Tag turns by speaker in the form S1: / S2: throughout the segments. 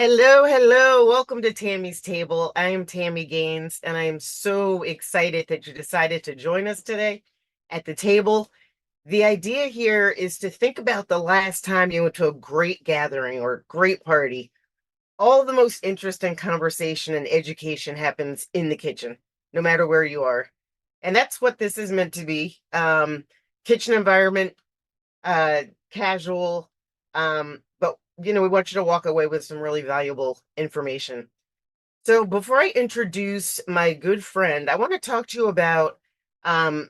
S1: Hello, hello. Welcome to Tammy's Table. I am Tammy Gaines, and I am so excited that you decided to join us today at the table. The idea here is to think about the last time you went to a great gathering or great party. All the most interesting conversation and education happens in the kitchen, no matter where you are. And that's what this is meant to be. Kitchen environment, uh, casual, but we want you to walk away with some really valuable information. So before I introduce my good friend, I want to talk to you about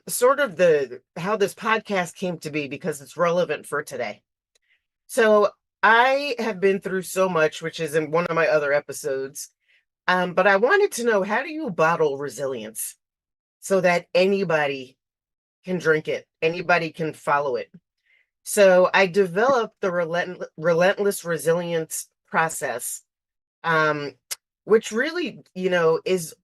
S1: sort of the how this podcast came to be because it's relevant for today. So I have been through so much, which is in one of my other episodes. But I wanted to know, how do you bottle resilience so that anybody can drink it, anybody can follow it? So I developed the relentless resilience process, um, which really, it's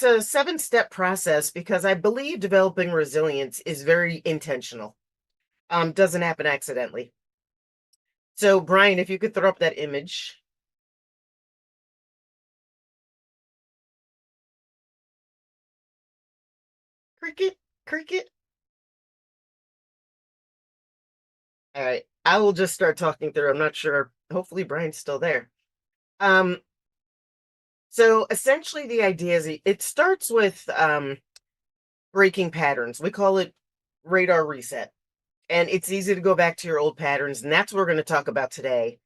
S1: a seven-step process because I believe developing resilience is very intentional. Doesn't happen accidentally. So Brian, if you could throw up that image. Cricket, cricket. All right. I will just start talking through. I'm not sure. Hopefully Brian's still there. Um, so essentially the idea is it starts with breaking patterns. We call it radar reset. And it's easy to go back to your old patterns, and that's what we're going to talk about today.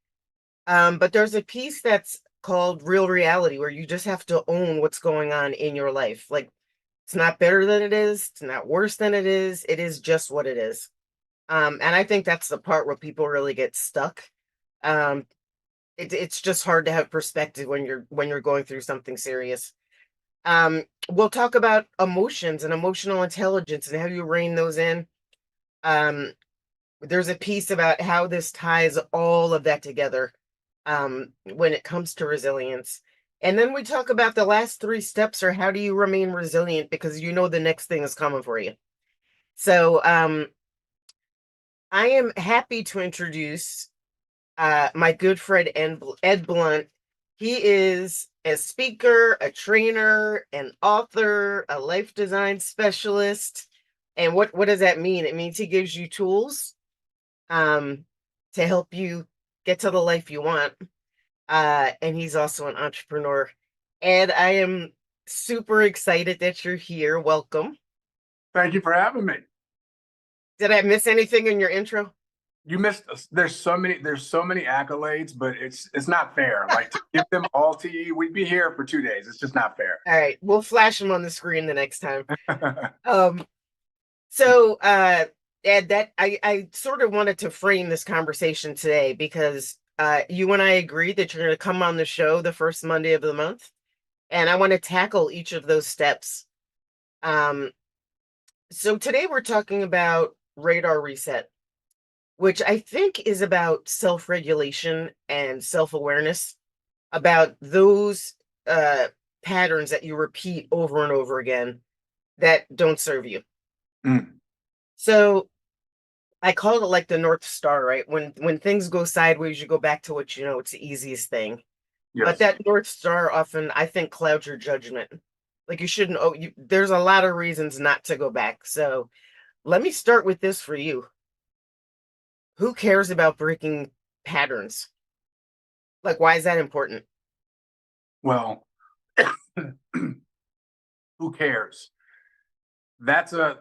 S1: But there's a piece that's called real reality where you just have to own what's going on in your life. Like, it's not better than it is, it's not worse than it is just what it is. And I think that's the part where people really get stuck. Um, it's just hard to have perspective when you're going through something serious. We'll talk about emotions and emotional intelligence and how you rein those in. Um, there's a piece about how this ties all of that together when it comes to resilience. And then we talk about the last three steps, or how do you remain resilient because you know the next thing is coming for you. So I am happy to introduce my good friend Ed Blunt. He is a speaker, a trainer, an author, a life design specialist. And what does that mean? It means he gives you tools um, to help you get to the life you want. And he's also an entrepreneur. And I am super excited that you're here. Welcome.
S2: Thank you for having me.
S1: Did I miss anything in your intro?
S2: You missed us. There's so many accolades, but it's not fair. Like to give them all to you, we'd be here for 2 days. It's just not fair.
S1: All right, we'll flash them on the screen the next time. Um, so Ed, that I sort of wanted to frame this conversation today because you and I agreed that you're gonna come on the show the first Monday of the month, and I want to tackle each of those steps. Um, so today we're talking about radar reset, which I think is about self-regulation and self-awareness, about those uh, patterns that you repeat over and over again that don't serve you.
S2: Mm,
S1: So I call it like the North Star, right? When things go sideways, you go back to what you know. It's the easiest thing. But
S2: yes.
S1: that North Star often, I think, clouds your judgment. Like you shouldn't. Oh, there's a lot of reasons not to go back. So let me start with this for you. Who cares about breaking patterns? Like, why is that important?
S2: Well, who cares? That's a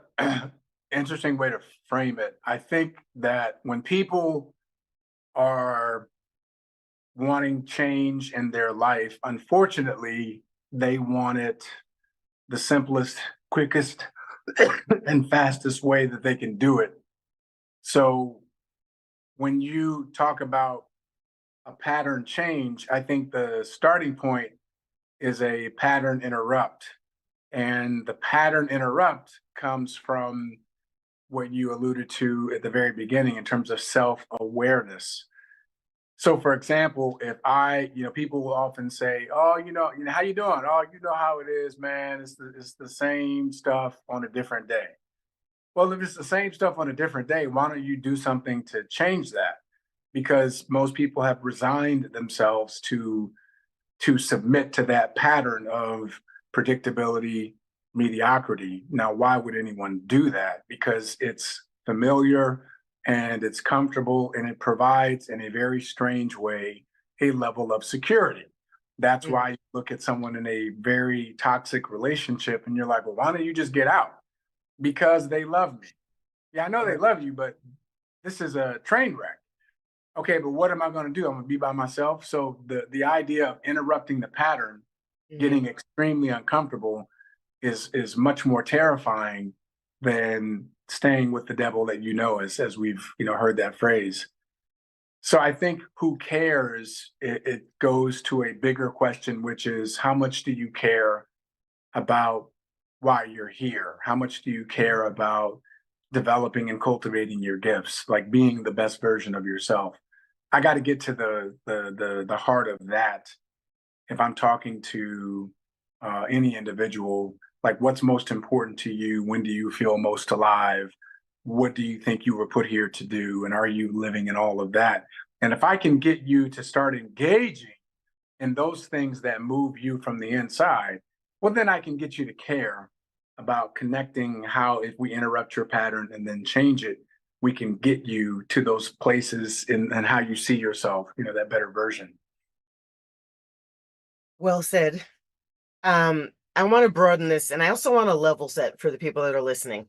S2: interesting way to frame it. I think that when people are wanting change in their life, unfortunately, they want it the simplest, quickest, and fastest way that they can do it. So when you talk about a pattern change, I think the starting point is a pattern interrupt. And the pattern interrupt comes from what you alluded to at the very beginning in terms of self awareness. So, for example, if people will often say, "Oh, how you doing? Oh, you know how it is, man. It's the same stuff on a different day." Well, if it's the same stuff on a different day, why don't you do something to change that? because most people have resigned themselves to submit to that pattern of predictability, mediocrity. Now, why would anyone do that? Because it's familiar and it's comfortable and it provides, in a very strange way, a level of security. That's
S1: Mhm.
S2: why you look at someone in a very toxic relationship and you're like, well, why don't you just get out? Because they love me. Yeah, I know they
S1: Right.
S2: love you, but this is a train wreck. Okay, but what am I going to do? I'm going to be by myself. So the idea of interrupting the pattern,
S1: Mhm.
S2: getting extremely uncomfortable, is much more terrifying than staying with the devil that you know, as we've heard that phrase. So I think who cares? It goes to a bigger question, which is how much do you care about why you're here? How much do you care about developing and cultivating your gifts, like being the best version of yourself? I got to get to the heart of that if I'm talking to any individual. Like, what's most important to you? When do you feel most alive? What do you think you were put here to do? And are you living in all of that? And if I can get you to start engaging in those things that move you from the inside, well, then I can get you to care about connecting how, if we interrupt your pattern and then change it, we can get you to those places and how you see yourself, that better version.
S1: Well said. I want to broaden this, and I also want to level set for the people that are listening.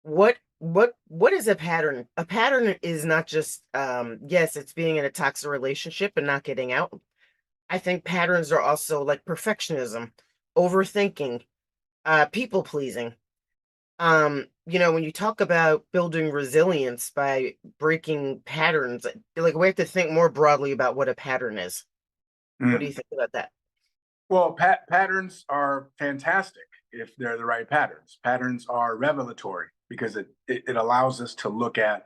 S1: What is a pattern? A pattern is not just yes, it's being in a toxic relationship and not getting out. I think patterns are also like perfectionism, overthinking, people pleasing. When you talk about building resilience by breaking patterns, like we have to think more broadly about what a pattern is. What do you
S2: Mm.
S1: think about that?
S2: Well, patterns are fantastic if they're the right patterns. Patterns are revelatory because it allows us to look at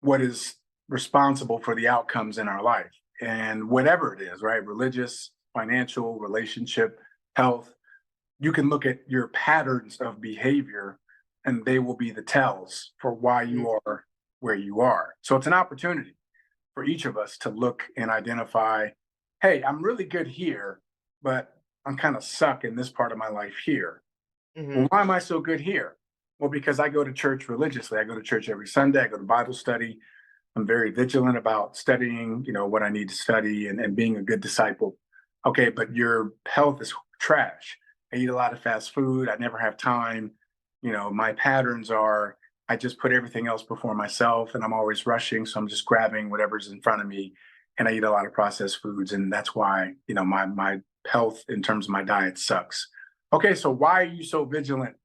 S2: what is responsible for the outcomes in our life. And whatever it is, right? Religious, financial, relationship, health, you can look at your patterns of behavior and they will be the tells for why
S1: Mhm.
S2: you are where you are. So it's an opportunity for each of us to look and identify, hey, I'm really good here, but I'm kind of suck in this part of my life here. Well,
S1: Mhm.
S2: why am I so good here? Well, because I go to church religiously. I go to church every Sunday. I go to Bible study. I'm very vigilant about studying, what I need to study and being a good disciple. Okay, but your health is trash. I eat a lot of fast food. I never have time. My patterns are I just put everything else before myself and I'm always rushing. So I'm just grabbing whatever's in front of me. And I eat a lot of processed foods. And that's why, my health in terms of my diet sucks. Okay, so why are you so vigilant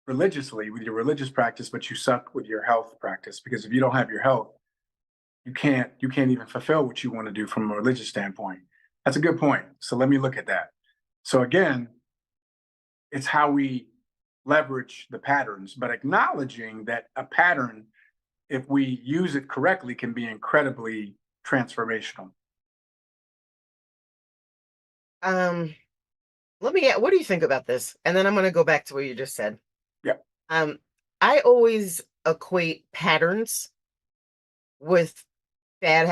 S2: religiously with your religious practice, but you suck with your health practice? Because if you don't have your health, you can't even fulfill what you want to do from a religious standpoint. That's a good point. So let me look at that. So again, it's how we leverage the patterns, but acknowledging that a pattern, if we use it correctly, can be incredibly transformational.
S1: Um, what do you think about this? And then I'm going to go back to what you just said.
S2: Yep.
S1: Um, I always equate patterns with bad,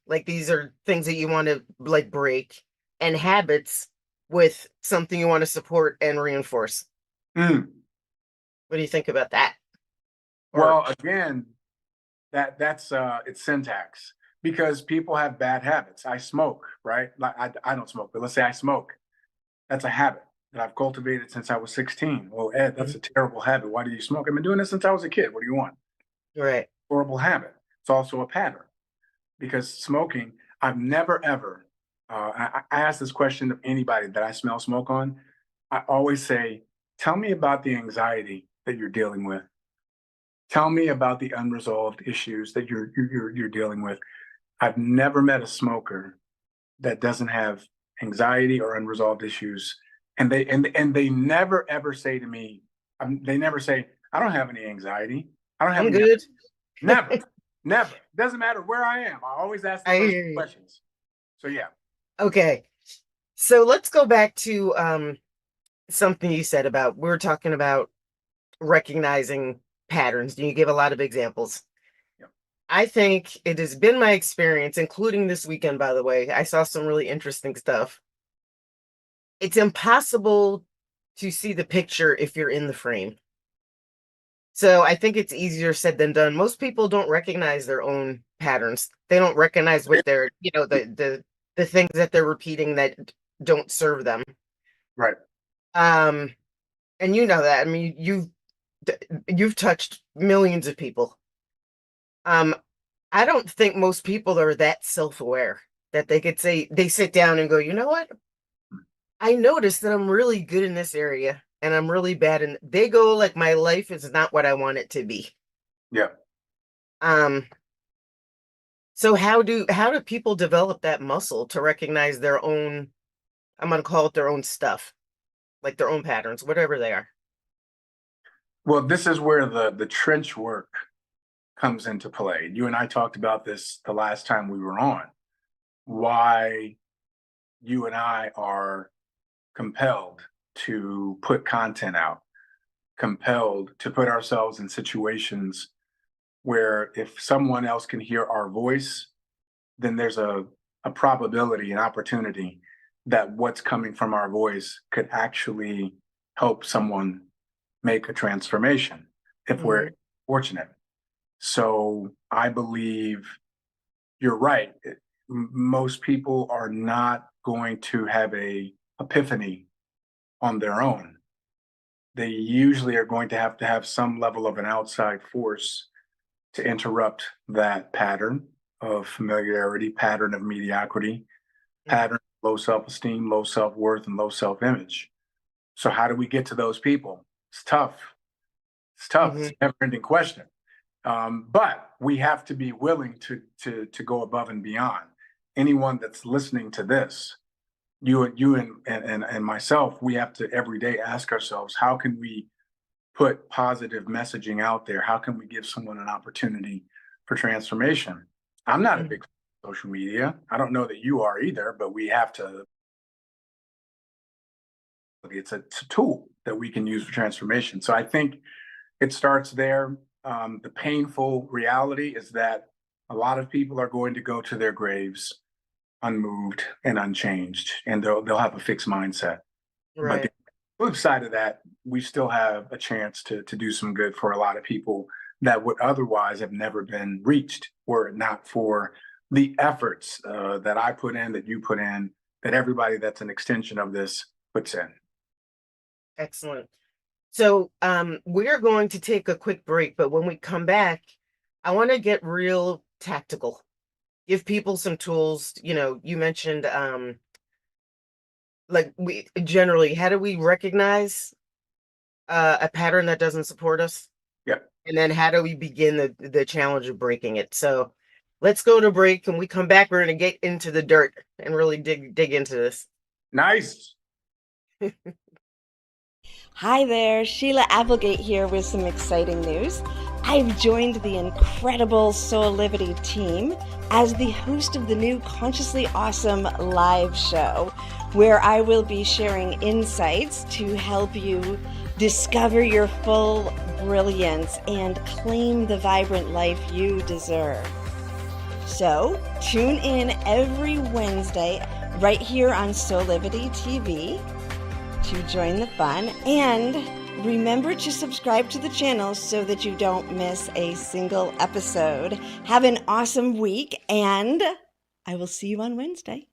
S1: like these are things that you want to like break, and habits with something you want to support and reinforce.
S2: Mm.
S1: What do you think about that? Or
S2: Well, again, that's it's syntax because people have bad habits. I smoke, right? Like I don't smoke, but let's say I smoke. That's a habit that I've cultivated since I was 16. Well, Ed, that's
S1: Mhm.
S2: a terrible habit. Why do you smoke? I've been doing this since I was a kid. What do you want?
S1: Right.
S2: Horrible habit. It's also a pattern because smoking, I've never ever, I ask this question of anybody that I smell smoke on. I always say, tell me about the anxiety that you're dealing with. Tell me about the unresolved issues that you're dealing with. I've never met a smoker that doesn't have anxiety or unresolved issues, and they never ever say to me, they never say, I don't have any anxiety. I don't have
S1: I'm
S2: any.
S1: good.
S2: Never, never. Doesn't matter where I am. I always ask the
S1: I
S2: person
S1: hear you.
S2: questions. So yeah,
S1: Okay. So let's go back to something you said about we were talking about recognizing patterns. You give a lot of examples.
S2: yeah.
S1: I think it has been my experience, including this weekend, by the way. I saw some really interesting stuff. It's impossible to see the picture if you're in the frame. So I think it's easier said than done. Most people don't recognize their own patterns. They don't recognize what they're, the things that they're repeating that don't serve them.
S2: Right.
S1: Um, and you know that. I mean, you've touched millions of people. Um, I don't think most people are that self-aware that they could say they sit down and go, you know what? I noticed that I'm really good in this area and I'm really bad in they go like my life is not what I want it to be.
S2: Yeah.
S1: Um, so how do people develop that muscle to recognize their own, I'm gonna call it their own stuff, like their own patterns, whatever they are.
S2: Well, this is where the trench work comes into play. You and I talked about this the last time we were on. Why you and I are compelled to put content out, compelled to put ourselves in situations where if someone else can hear our voice, then there's a probability, an opportunity that what's coming from our voice could actually help someone make a transformation if we're
S1: Hmm.
S2: fortunate. So I believe you're right. Most people are not going to have a epiphany on their own. They usually are going to have some level of an outside force to interrupt that pattern of familiarity, pattern of mediocrity, pattern of low self-esteem, low self-worth, and low self-image. So how do we get to those people? It's tough. It's tough. It's
S1: Hmm.
S2: a never-ending question. But we have to be willing to go above and beyond. Anyone that's listening to this, you and myself, we have to every day ask ourselves, how can we put positive messaging out there? How can we give someone an opportunity for transformation? I'm not a big fan of social media. I don't know that you are either, but we have to. It's a tool that we can use for transformation. So I think it starts there. The painful reality is that a lot of people are going to go to their graves unmoved and unchanged, and they'll have a fixed mindset. But the
S1: Right.
S2: flip side of that, we still have a chance to do some good for a lot of people that would otherwise have never been reached were it not for the efforts that I put in, that you put in, that everybody that's an extension of this puts in.
S1: Excellent. So we're going to take a quick break, but when we come back, I want to get real tactical. Give people some tools. You mentioned like we generally, how do we recognize a pattern that doesn't support us?
S2: Yeah,
S1: And then how do we begin the challenge of breaking it? So let's go to break. When we come back, we're gonna get into the dirt and really dig into this.
S2: nice.
S3: Hi there, Sheila Applegate here with some exciting news. I've joined the incredible Soulivity team as the host of the new Consciously Awesome live show, where I will be sharing insights to help you discover your full brilliance and claim the vibrant life you deserve. So, tune in every Wednesday right here on Soulivity TV to join the fun, and remember to subscribe to the channel so that you don't miss a single episode. Have an awesome week, and I will see you on Wednesday.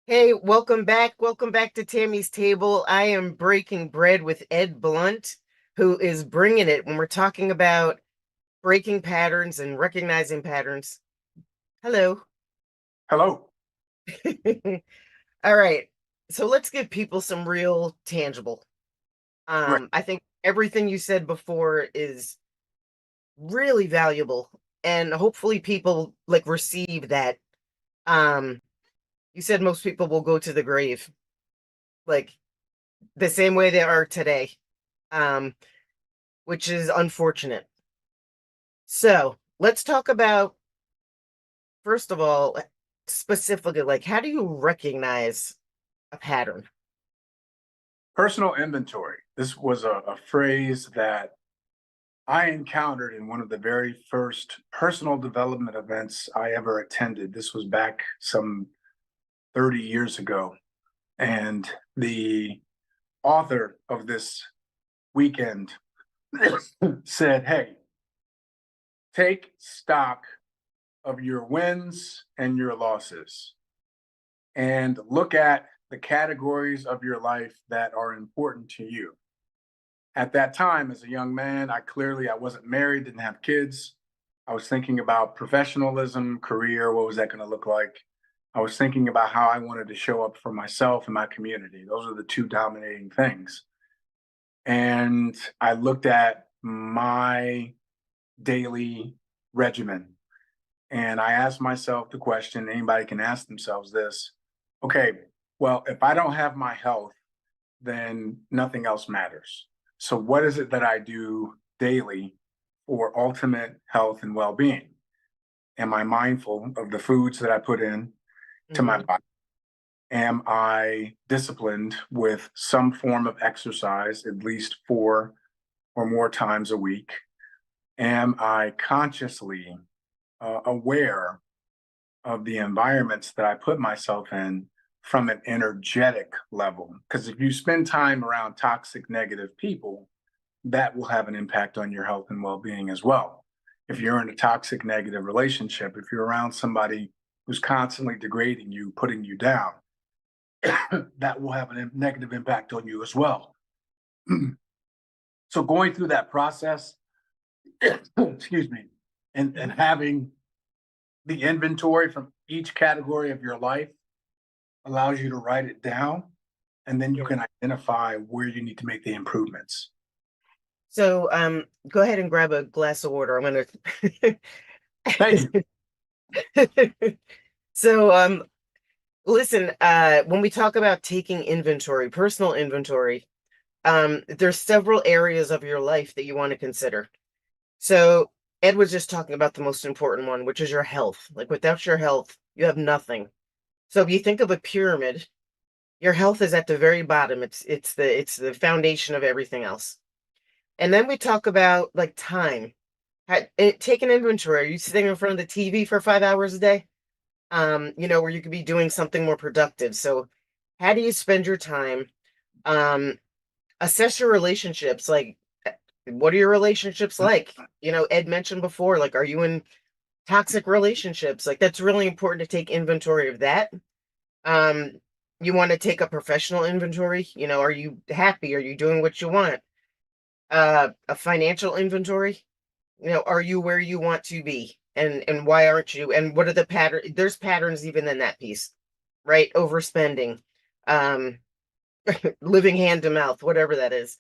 S1: Hey, welcome back. Welcome back to Tammy's Table. I am breaking bread with Ed Blunt, who is bringing it when we're talking about breaking patterns and recognizing patterns. Hello.
S2: Hello.
S1: All right. So let's give people some real tangible.
S2: Right.
S1: I think everything you said before is really valuable, and hopefully people like receive that. Um, you said most people will go to the grave, like the same way they are today, um, which is unfortunate. So let's talk about, first of all, specifically, like how do you recognize a pattern?
S2: Personal inventory. This was a phrase that I encountered in one of the very first personal development events I ever attended. This was back some 30 years ago. And the author of this weekend said, "Hey, take stock of your wins and your losses and look at the categories of your life that are important to you." At that time, as a young man, I wasn't married, didn't have kids. I was thinking about professionalism, career, what was that going to look like? I was thinking about how I wanted to show up for myself and my community. Those are the two dominating things. And I looked at my daily regimen and I asked myself the question, anybody can ask themselves this. Okay, well, if I don't have my health, then nothing else matters. So, what is it that I do daily for ultimate health and well being? Am I mindful of the foods that I put in to my
S1: Mhm.
S2: body? Am I disciplined with some form of exercise at least 4 or more times a week? Am I consciously aware of the environments that I put myself in from an energetic level? Because if you spend time around toxic, negative people, that will have an impact on your health and well being as well. If you're in a toxic, negative relationship, if you're around somebody who's constantly degrading you, putting you down, that will have a negative impact on you as well. So, going through that process, excuse me, and
S1: Mhm.
S2: having the inventory from each category of your life allows you to write it down, and then you
S1: Yeah.
S2: can identify where you need to make the improvements.
S1: So, go ahead and grab a glass of water. I'm gonna.
S2: Thank you.
S1: So, listen. When we talk about taking inventory, personal inventory, there's several areas of your life that you want to consider. So, Ed was just talking about the most important one, which is your health. Like, without your health, you have nothing. So, if you think of a pyramid, your health is at the very bottom. It's the foundation of everything else. And then we talk about like time. Take an inventory. Are you sitting in front of the TV for 5 hours a day? Where you could be doing something more productive. So, how do you spend your time? Um, Assess your relationships. Like, what are your relationships like? Ed mentioned before, like, are you in toxic relationships? Like, that's really important to take inventory of that. Um, you want to take a professional inventory. Are you happy? Are you doing what you want? A financial inventory. Are you where you want to be? And why aren't you? And what are the there's patterns even in that piece, right? Overspending, um, living hand to mouth, whatever that is.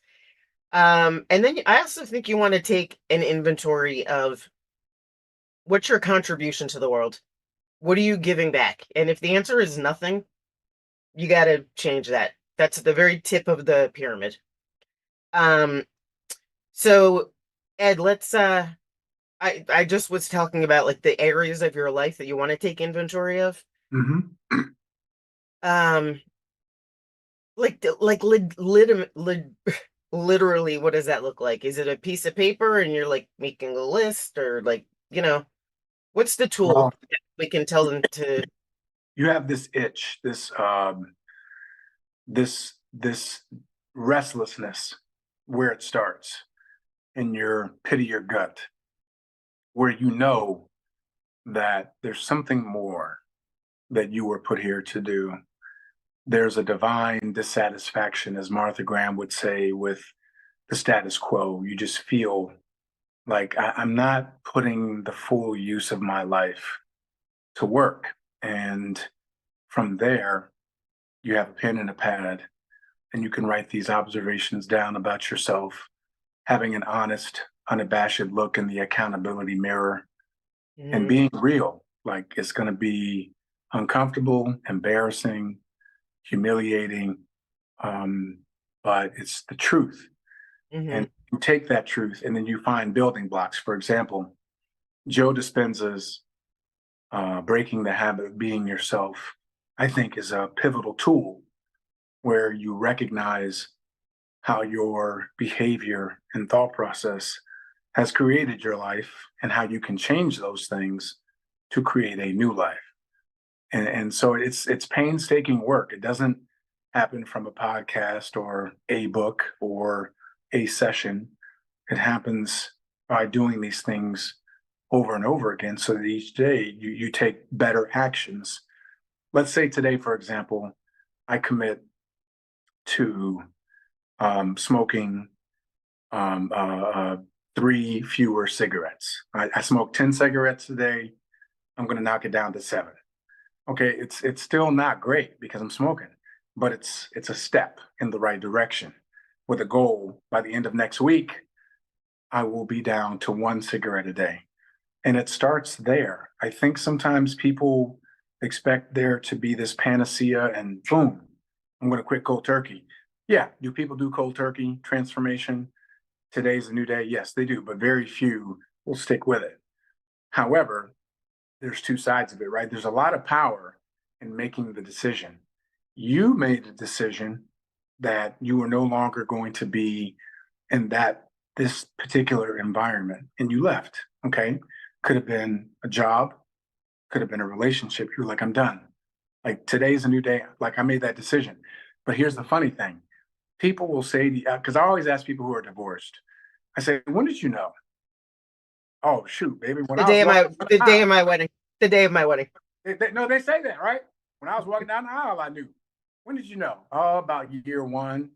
S1: And then I also think you want to take an inventory of what's your contribution to the world? What are you giving back? And if the answer is nothing, you got to change that. That's at the very tip of the pyramid. Um, so Ed, let's I just was talking about like the areas of your life that you want to take inventory of.
S2: Hmm.
S1: Um, literally, what does that look like? Is it a piece of paper and you're like making a list, or like, what's the tool
S2: Well,
S1: that we can tell them to?
S2: you have this itch, this restlessness where it starts in your pit of your gut, where you know that there's something more that you were put here to do. There's a divine dissatisfaction, as Martha Graham would say, with the status quo. You just feel like I'm not putting the full use of my life to work. And from there, you have a pen and a pad, and you can write these observations down about yourself, having an honest, unabashed look in the accountability mirror and
S1: Hmm.
S2: being real. Like it's going to be uncomfortable, embarrassing, humiliating, um, but it's the truth.
S1: Hmm.
S2: And you take that truth and then you find building blocks. For example, Joe Dispenza's Breaking the Habit of Being Yourself, I think, is a pivotal tool where you recognize how your behavior and thought process has created your life and how you can change those things to create a new life. And so it's painstaking work. It doesn't happen from a podcast or a book or a session. It happens by doing these things over and over again so that each day you take better actions. Let's say today, for example, I commit to smoking um, uh, uh, 3 fewer cigarettes. I smoke 10 cigarettes a day. I'm going to knock it down to 7. Okay, it's still not great because I'm smoking, but it's a step in the right direction. With a goal by the end of next week, I will be down to 1 cigarette a day. And it starts there. I think sometimes people expect there to be this panacea and boom, I'm going to quit cold turkey. Yeah, do people do cold turkey transformation? Today's a new day. Yes, they do, but very few will stick with it. However, there's two sides of it, right? There's a lot of power in making the decision. You made the decision that you were no longer going to be in this particular environment and you left. Okay. Could have been a job, could have been a relationship. You're like, I'm done. Like today's a new day. Like I made that decision. But here's the funny thing. People will say, because I always ask people who are divorced, I say, when did you know? Oh, shoot, baby. When
S1: The
S2: I was
S1: day of my
S2: walking down
S1: the
S2: the
S1: day
S2: aisle,
S1: of my wedding. The day of my wedding.
S2: no, they say that, right? When I was walking down the aisle, I knew. When did you know? Oh, about year one.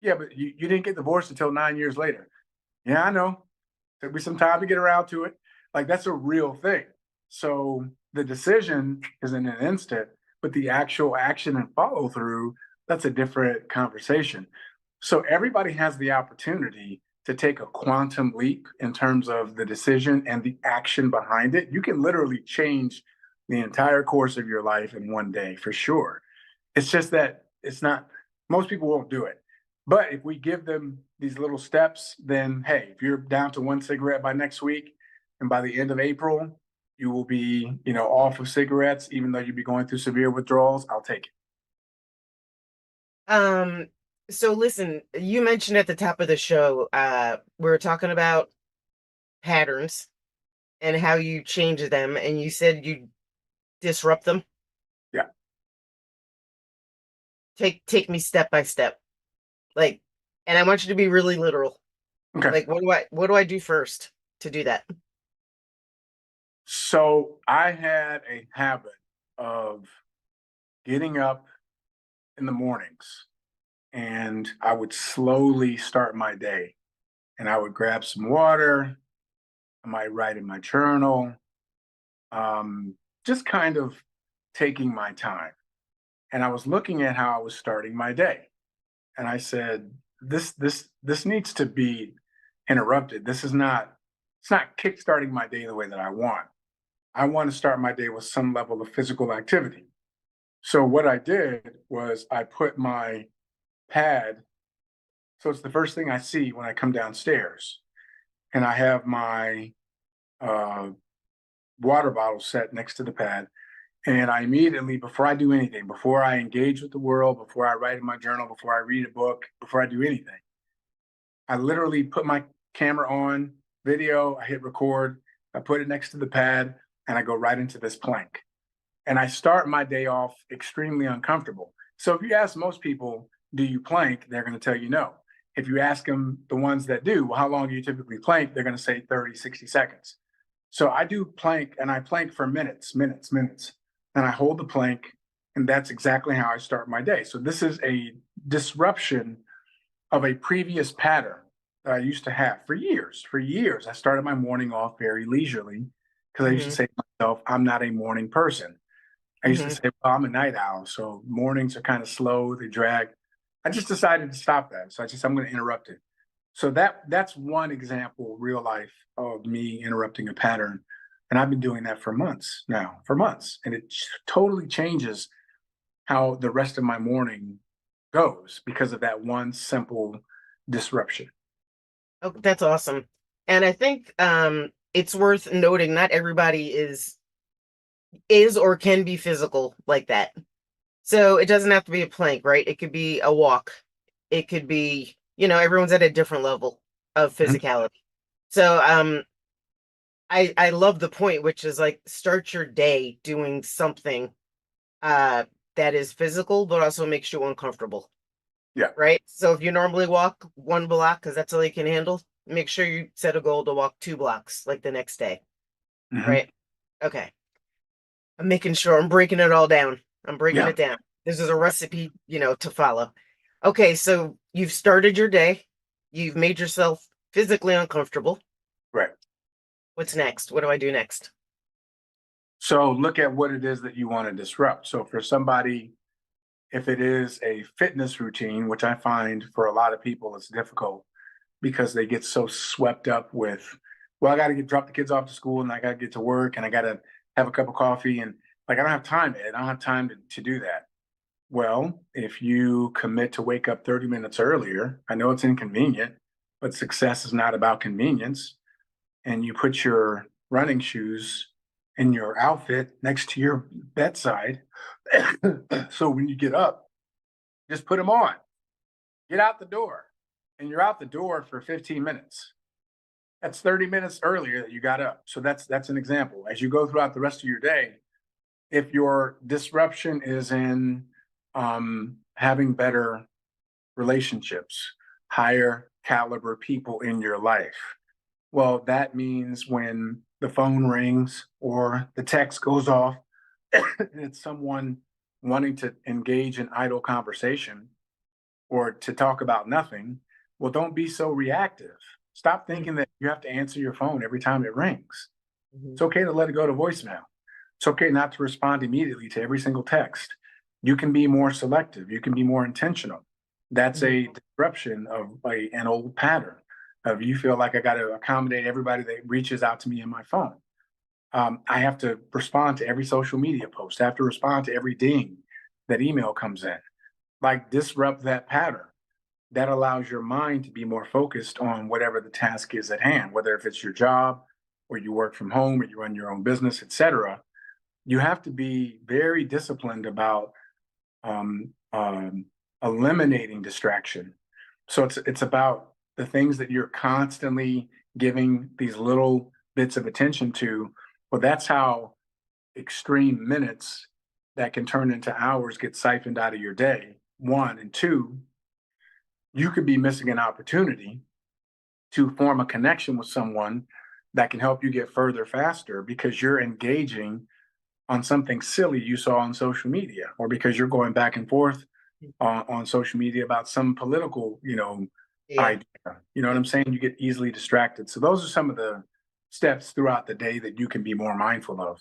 S2: Yeah, but you didn't get divorced until 9 years later. Yeah, I know. Took me some time to get around to it. Like that's a real thing. So the decision is in an instant, but the actual action and follow through, that's a different conversation. So everybody has the opportunity to take a quantum leap in terms of the decision and the action behind it. You can literally change the entire course of your life in one day for sure. It's just that it's not, most people won't do it. But if we give them these little steps, then hey, if you're down to 1 cigarette by next week, and by the end of April, you will be, off of cigarettes, even though you'd be going through severe withdrawals, I'll take it.
S1: Um, so listen, you mentioned at the top of the show, we were talking about patterns and how you change them, and you said you disrupt them.
S2: Yeah.
S1: Take me step by step. Like, and I want you to be really literal.
S2: Okay.
S1: Like, what do I do first to do that?
S2: So I had a habit of getting up in the mornings and I would slowly start my day and I would grab some water. I might write in my journal, just kind of taking my time. And I was looking at how I was starting my day. And I said, this needs to be interrupted. It's not kickstarting my day the way that I want. I want to start my day with some level of physical activity. So what I did was I put my pad, so it's the first thing I see when I come downstairs. And I have my uh, water bottle set next to the pad. And I immediately, before I do anything, before I engage with the world, before I write in my journal, before I read a book, before I do anything, I literally put my camera on, video, I hit record, I put it next to the pad, and I go right into this plank. And I start my day off extremely uncomfortable. So if you ask most people, do you plank? They're going to tell you no. If you ask them, the ones that do, well, how long do you typically plank? They're going to say 30, 60 seconds. So I do plank and I plank for minutes. And I hold the plank, and that's exactly how I start my day. So this is a disruption of a previous pattern that I used to have for years. For years, I started my morning off very leisurely because I used to say to myself, I'm not a morning person. I used to say, well, I'm a night owl, so mornings are kind of slow, they drag. I just decided to stop that. So I'm going to interrupt it. So that's one example, real life, of me interrupting a pattern. And I've been doing that for months now, and it totally changes how the rest of my morning goes because of that one simple disruption.
S1: Oh, that's awesome. And I think it's worth noting not everybody is or can be physical like that. So it doesn't have to be a plank, right? It could be a walk. It could be, everyone's at a different level of
S2: Mhm.
S1: physicality. So I love the point, which is like start your day doing something uh that is physical but also makes you uncomfortable.
S2: Yeah.
S1: Right? So if you normally walk 1 block because that's all you can handle, make sure you set a goal to walk 2 blocks like the next day.
S2: Hmm.
S1: Right? Okay. I'm making sure I'm breaking it all down. I'm breaking
S2: Yeah.
S1: it down. This is a recipe, to follow. Okay, so you've started your day. You've made yourself physically uncomfortable.
S2: Right.
S1: What's next? What do I do next?
S2: So look at what it is that you want to disrupt. So for somebody, if it is a fitness routine, which I find for a lot of people is difficult because they get so swept up with, well, I got to get drop the kids off to school and I got to get to work and I got to have a cup of coffee and like I don't have time, Ed. I don't have time to do that. Well, if you commit to wake up 30 minutes earlier, I know it's inconvenient, but success is not about convenience. And you put your running shoes in your outfit next to your bedside. So when you get up, just put them on, get out the door, and you're out the door for 15 minutes. That's 30 minutes earlier that you got up. So that's an example. As you go throughout the rest of your day, if your disruption is in having better relationships, higher caliber people in your life, well, that means when the phone rings or the text goes off and it's someone wanting to engage in idle conversation or to talk about nothing, well, don't be so reactive. Stop thinking that you have to answer your phone every time it rings.
S1: Mhm.
S2: It's okay to let it go to voicemail. It's okay not to respond immediately to every single text. You can be more selective. You can be more intentional. That's
S1: Mhm.
S2: a disruption of an old pattern of you feel like I got to accommodate everybody that reaches out to me in my phone. I have to respond to every social media post. I have to respond to every ding that email comes in. Like disrupt that pattern. That allows your mind to be more focused on whatever the task is at hand, whether if it's your job or you work from home or you run your own business, etc. You have to be very disciplined about um, um, eliminating distraction. So it's about the things that you're constantly giving these little bits of attention to. Well, that's how extreme minutes that can turn into hours get siphoned out of your day. One and two, you could be missing an opportunity to form a connection with someone that can help you get further faster because you're engaging on something silly you saw on social media or because you're going back and forth on social media about some political,
S1: Yeah.
S2: idea. You know what I'm saying? You get easily distracted. So those are some of the steps throughout the day that you can be more mindful of.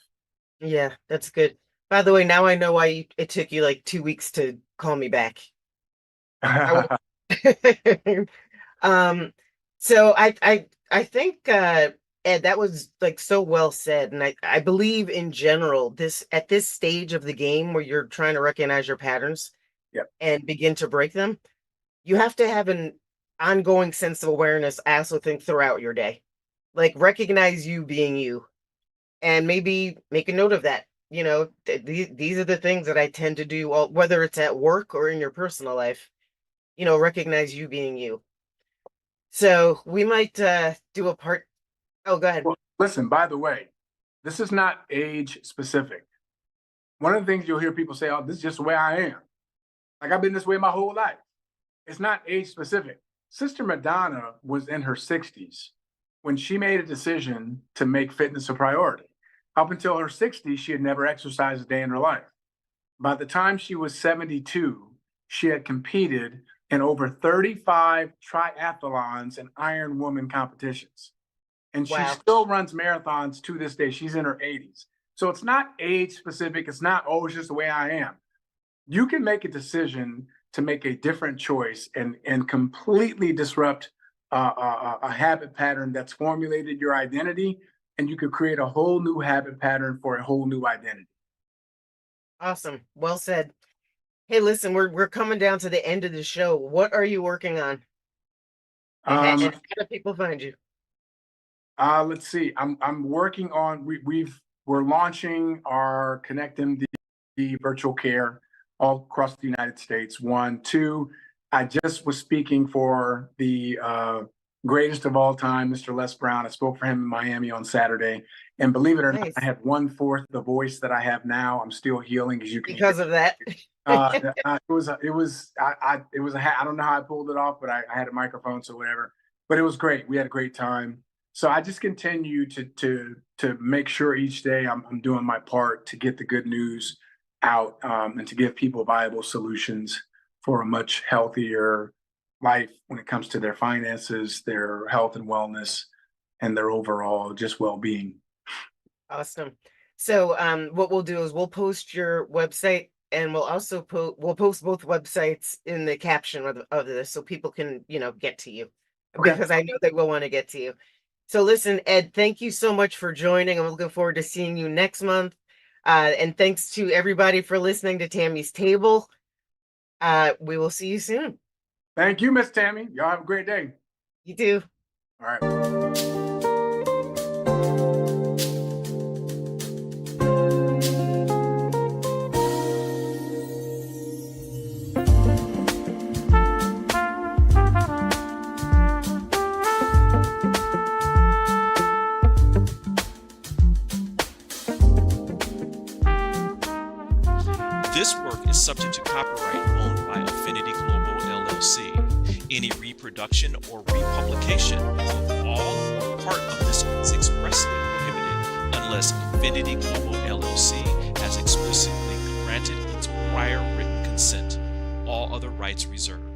S1: Yeah, that's good. By the way, now I know why it took you like 2 weeks to call me back. I was um so I think Ed, that was like so well said. And I believe in general, this at this stage of the game where you're trying to recognize your patterns
S2: Yep.
S1: and begin to break them, you have to have an ongoing sense of awareness, I also think, throughout your day. Like recognize you being you and maybe make a note of that. These are the things that I tend to do, whether it's at work or in your personal life. Recognize you being you. So we might do a part. Oh, go ahead.
S2: Well, listen, by the way, this is not age specific. One of the things you'll hear people say, oh, this is just the way I am. Like I've been this way my whole life. It's not age specific. Sister Madonna was in her 60s when she made a decision to make fitness a priority. Up until her 60s, she had never exercised a day in her life. By the time she was 72, she had competed in over 35 triathlons and Iron Woman competitions. And she
S1: Wow.
S2: still runs marathons to this day. She's in her 80s. So it's not age specific. It's not, oh, it's just the way I am. You can make a decision to make a different choice and completely disrupt a habit pattern that's formulated your identity, and you could create a whole new habit pattern for a whole new identity.
S1: Awesome. Well said. Hey, listen, we're coming down to the end of the show. What are you working on? And
S2: Um,
S1: how do people find you?
S2: let's see. I'm working on we're launching our Connect MD virtual care all across the United States. One, two. I just was speaking for the greatest of all time, Mr. Les Brown. I spoke for him in Miami on Saturday. And believe it or not,
S1: Nice.
S2: I had 1/4 the voice that I have now. I'm still healing, as you can
S1: Because of that.
S2: I don't know how I pulled it off, but I had a microphone, so whatever. But it was great. We had a great time. So I just continue to make sure each day I'm doing my part to get the good news out, and to give people viable solutions for a much healthier life when it comes to their finances, their health and wellness, and their overall just well-being.
S1: Awesome. So what we'll do is we'll post your website, and we'll also we'll post both websites in the caption of this, so people can, get to you,
S2: Okay.
S1: because I know they will want to get to you. So listen, Ed, thank you so much for joining. I'm looking forward to seeing you next month. And thanks to everybody for listening to Tammy's Table. We will see you soon.
S2: Thank you, Miss Tammy. Y'all have a great day.
S1: You too.
S2: All right.
S4: This work is subject to copyright owned by Affinity Global LLC. Any reproduction or republication of all or part of this is expressly prohibited unless Affinity Global LLC has explicitly granted its prior written consent. All other rights reserved.